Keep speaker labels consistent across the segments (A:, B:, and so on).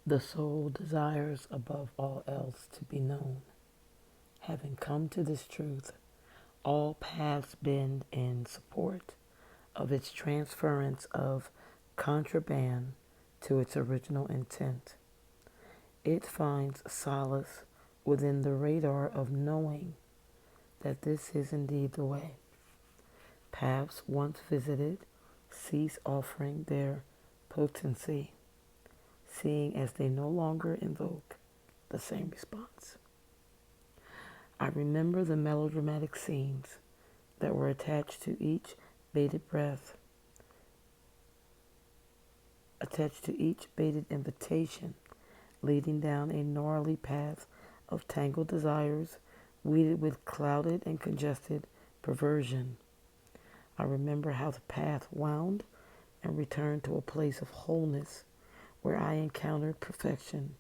A: The soul desires above all else to be known. Having come to this truth, all paths bend in support of its transference of contraband to its original intent. It finds solace within the radar of knowing that this is indeed the way. Paths once visited cease offering their potency, seeing as they no longer invoke the same response. I remember the melodramatic scenes that were attached to each bated breath, attached to each bated invitation, leading down a gnarly path of tangled desires, weeded with clouded and congested perversion. I remember how the path wound and returned to a place of wholeness where I encountered perfection,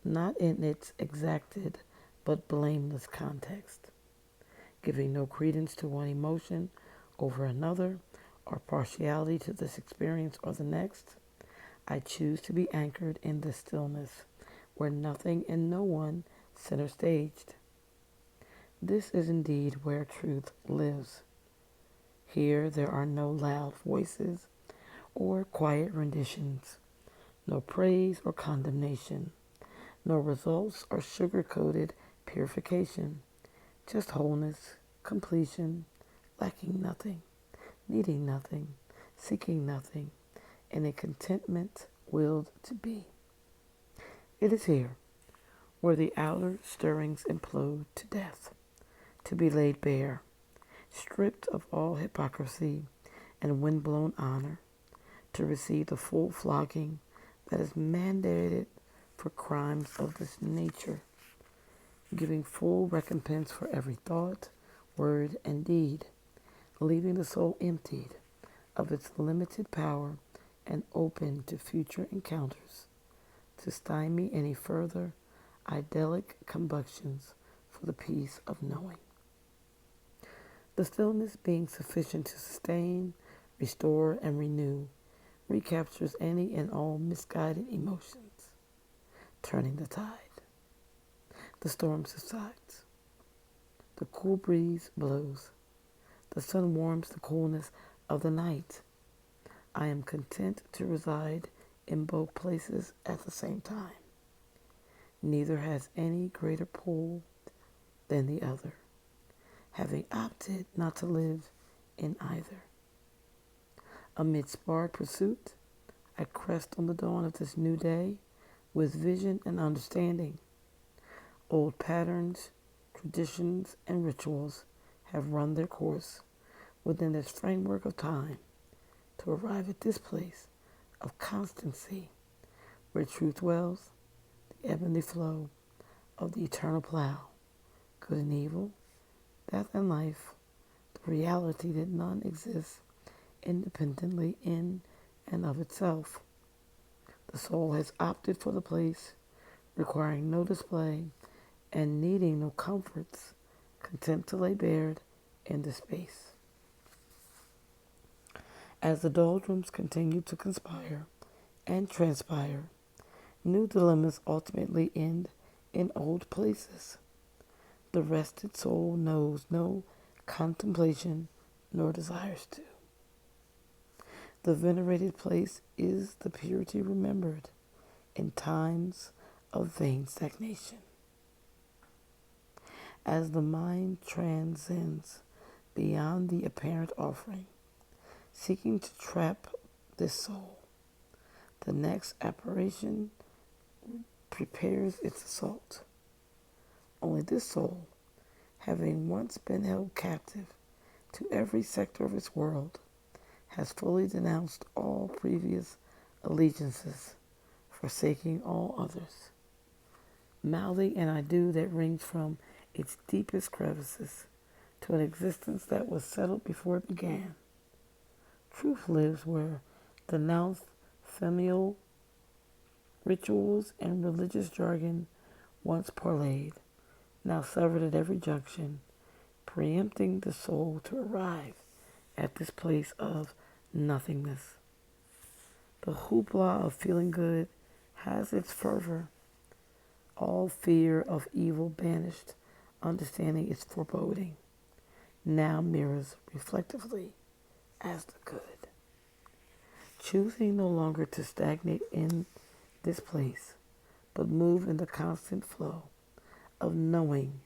A: not in its exacted but blameless context, giving no credence to one emotion over another or partiality to this experience or the next. I choose to be anchored in the stillness where nothing and no one center staged. This is indeed where truth lives. Here there are no loud voices or quiet renditions, no praise or condemnation, no results or sugar-coated purification, just wholeness, completion, lacking nothing, needing nothing, seeking nothing, and a contentment willed to be. It is here where the outer stirrings implode to death, to be laid bare, stripped of all hypocrisy and wind-blown honor, to receive the full flogging that is mandated for crimes of this nature, giving full recompense for every thought, word, and deed, leaving the soul emptied of its limited power and open to future encounters, to stymie any further idyllic combustions for the peace of knowing. The stillness being sufficient to sustain, restore, and renew, recaptures any and all misguided emotions, turning the tide. The storm subsides. The cool breeze blows. The sun warms the coolness of the night. I am content to reside in both places at the same time. Neither has any greater pull than the other, having opted not to live in either. Amid sparred pursuit, I crest on the dawn of this new day with vision and understanding. Old patterns, traditions, and rituals have run their course within this framework of time to arrive at this place of constancy where truth dwells, the ebb and the flow of the eternal plow, good and evil, death and life, the reality that none exists independently in and of itself. The soul has opted for the place, requiring no display and needing no comforts, content to lay bared in the space. As the doldrums continue to conspire and transpire, new dilemmas ultimately end in old places. The rested soul knows no contemplation nor desires to. The venerated place is the purity remembered in times of vain stagnation. As the mind transcends beyond the apparent offering, seeking to trap this soul, the next apparition prepares its assault. Only this soul, having once been held captive to every sector of its world, has fully denounced all previous allegiances, forsaking all others, mouthing an adieu that rings from its deepest crevices to an existence that was settled before it began. Truth lives where denounced familial rituals and religious jargon, once parlayed, now severed at every junction, preempting the soul to arrive at this place of nothingness. The hoopla of feeling good has its fervor, all fear of evil banished, understanding its foreboding, now mirrors reflectively as the good. Choosing no longer to stagnate in this place, but move in the constant flow of knowing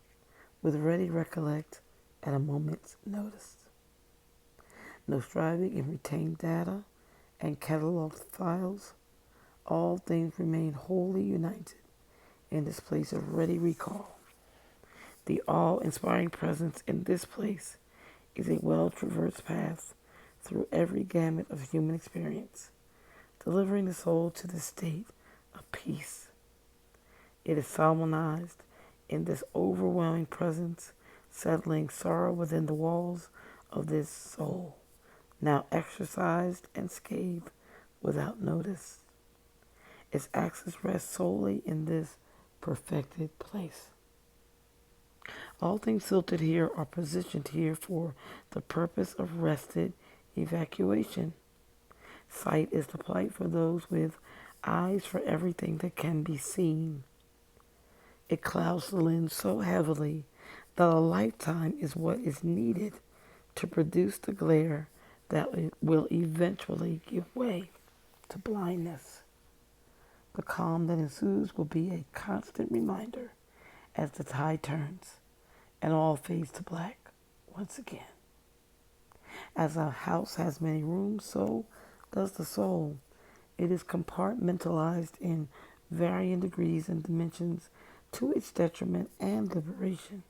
A: with ready recollect at a moment's notice. No striving in retained data and cataloged files, all things remain wholly united in this place of ready recall. The awe-inspiring presence in this place is a well-traversed path through every gamut of human experience, delivering the soul to the state of peace. It is solemnized in this overwhelming presence, settling sorrow within the walls of this soul, now exercised and scathed without notice. Its access rests solely in this perfected place. All things filtered here are positioned here for the purpose of rested evacuation. Sight is the plight for those with eyes for everything that can be seen. It clouds the lens so heavily that a lifetime is what is needed to produce the glare that will eventually give way to blindness. The calm that ensues will be a constant reminder as the tide turns and all fades to black once again. As a house has many rooms, so does the soul. It is compartmentalized in varying degrees and dimensions to its detriment and liberation.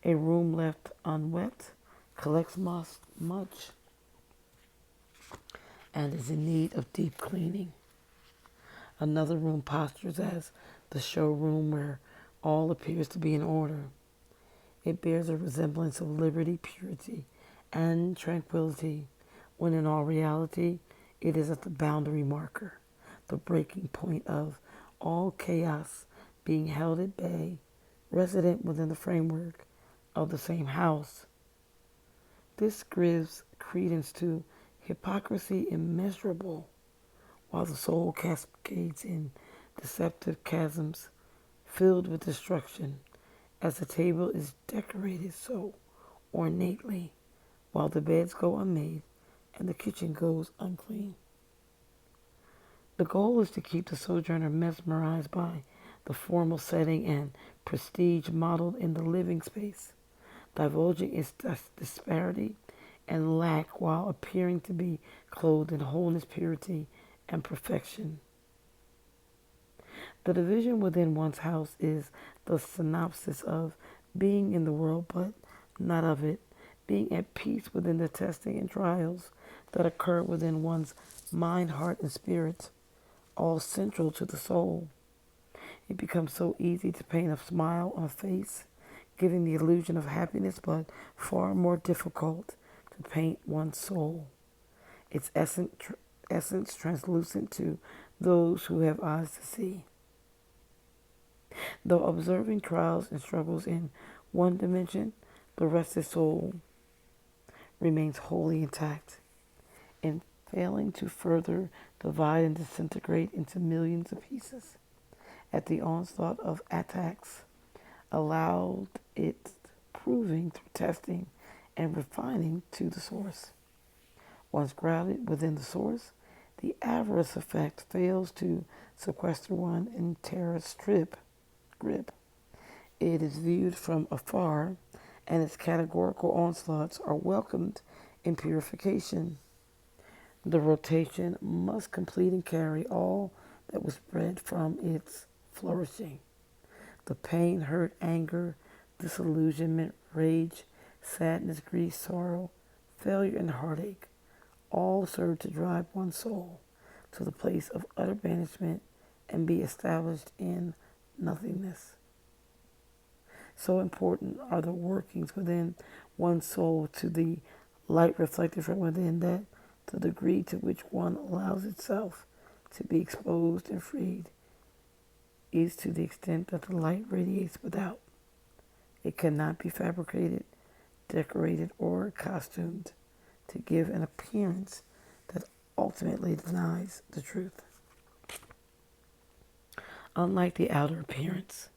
A: A room left unwept collects much and is in need of deep cleaning. Another room postures as the showroom where all appears to be in order. It bears a resemblance of liberty, purity, and tranquility, when in all reality it is at the boundary marker, the breaking point of all chaos being held at bay, resident within the framework of the same house. This gives credence to hypocrisy immeasurable, while the soul cascades in deceptive chasms filled with destruction, as the table is decorated so ornately, while the beds go unmade and the kitchen goes unclean. The goal is to keep the sojourner mesmerized by the formal setting and prestige modeled in the living space, divulging its disparity and lack while appearing to be clothed in wholeness, purity, and perfection. The division within one's house is the synopsis of being in the world but not of it, being at peace within the testing and trials that occur within one's mind, heart, and spirit, all central to the soul. It becomes so easy to paint a smile on a face, giving the illusion of happiness, but far more difficult to paint one's soul, its essence translucent to those who have eyes to see. Though observing trials and struggles in one dimension, the rested soul remains wholly intact, in failing to further divide and disintegrate into millions of pieces at the onslaught of attacks allowed its proving through testing and refining to the source. Once grounded within the source, the avarice effect fails to sequester one in terror's grip. It is viewed from afar, and its categorical onslaughts are welcomed in purification. The rotation must complete and carry all that was bred from its flourishing. The pain, hurt, anger, disillusionment, rage, sadness, grief, sorrow, failure, and heartache all serve to drive one's soul to the place of utter banishment and be established in nothingness. So important are the workings within one's soul to the light reflected from within that the degree to which one allows itself to be exposed and freed is to the extent that the light radiates without. It cannot be fabricated, decorated, or costumed to give an appearance that ultimately denies the truth. Unlike the outer appearance,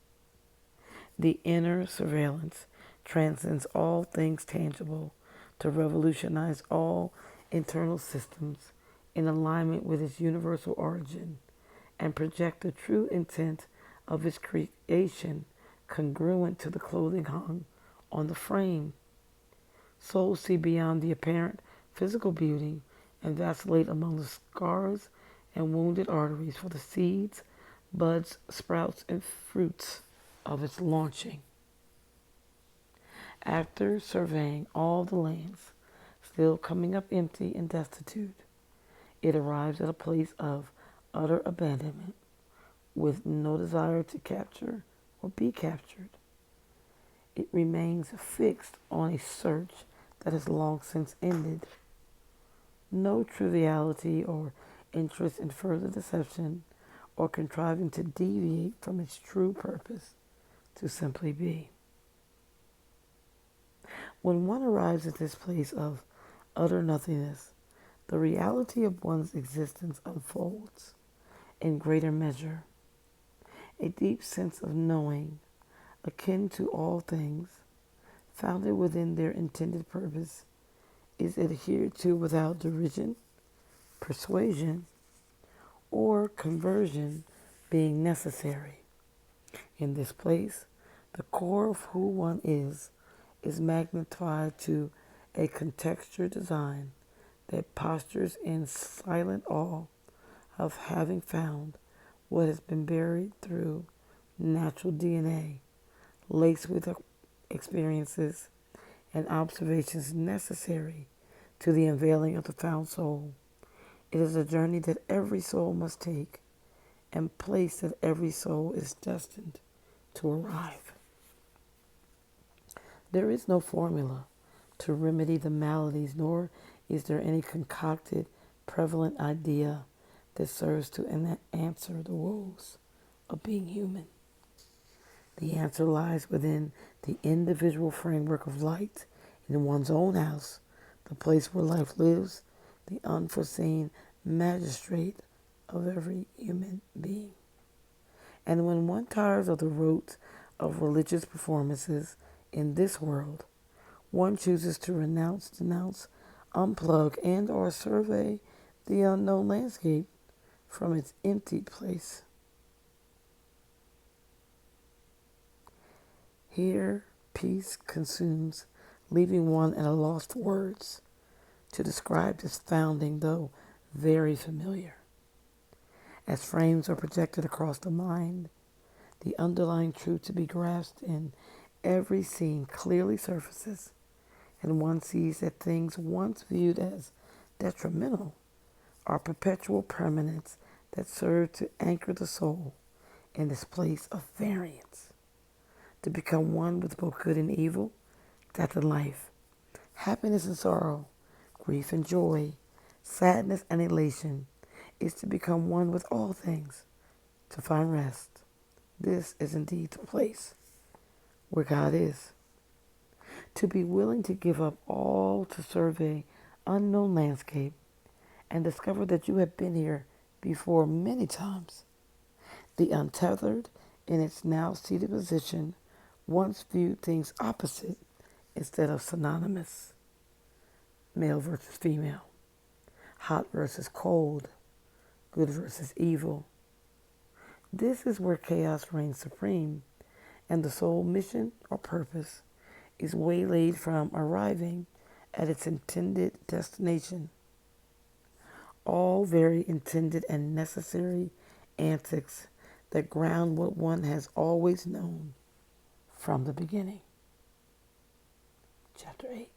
A: the inner surveillance transcends all things tangible to revolutionize all internal systems in alignment with its universal origin and project the true intent of its creation congruent to the clothing hung on the frame. Souls see beyond the apparent physical beauty and vacillate among the scars and wounded arteries for the seeds, buds, sprouts, and fruits of its launching. After surveying all the lands, still coming up empty and destitute, it arrives at a place of utter abandonment with no desire to capture or be captured. It remains fixed on a search that has long since ended. No triviality or interest in further deception or contriving to deviate from its true purpose to simply be. When one arrives at this place of utter nothingness, the reality of one's existence unfolds in greater measure. A deep sense of knowing, akin to all things, founded within their intended purpose, is adhered to without derision, persuasion, or conversion being necessary. In this place, the core of who one is magnified to a contextured design that postures in silent awe of having found what has been buried through natural DNA, laced with experiences and observations necessary to the unveiling of the found soul. It is a journey that every soul must take and place that every soul is destined to arrive. There is no formula to remedy the maladies, nor is there any concocted, prevalent idea that serves to answer the woes of being human. The answer lies within the individual framework of light in one's own house, the place where life lives, the unforeseen magistrate of every human being. And when one tires of the rote of religious performances in this world, one chooses to renounce, denounce, unplug, and or survey the unknown landscape from its emptied place. Here, peace consumes, leaving one at a loss for words to describe this founding, though very familiar. As frames are projected across the mind, the underlying truth to be grasped in every scene clearly surfaces, and one sees that things once viewed as detrimental are perpetual permanents that serve to anchor the soul in this place of variance, to become one with both good and evil, death and life, happiness and sorrow, grief and joy, sadness and elation, is to become one with all things, to find rest. This is indeed the place where God is. To be willing to give up all to survey unknown landscape and discover that you have been here before many times. The untethered, in its now seated position, once viewed things opposite instead of synonymous. Male versus female, hot versus cold, good versus evil. This is where chaos reigns supreme, and the soul mission or purpose is waylaid from arriving at its intended destination. All very intended and necessary antics that ground what one has always known from the beginning. Chapter 8.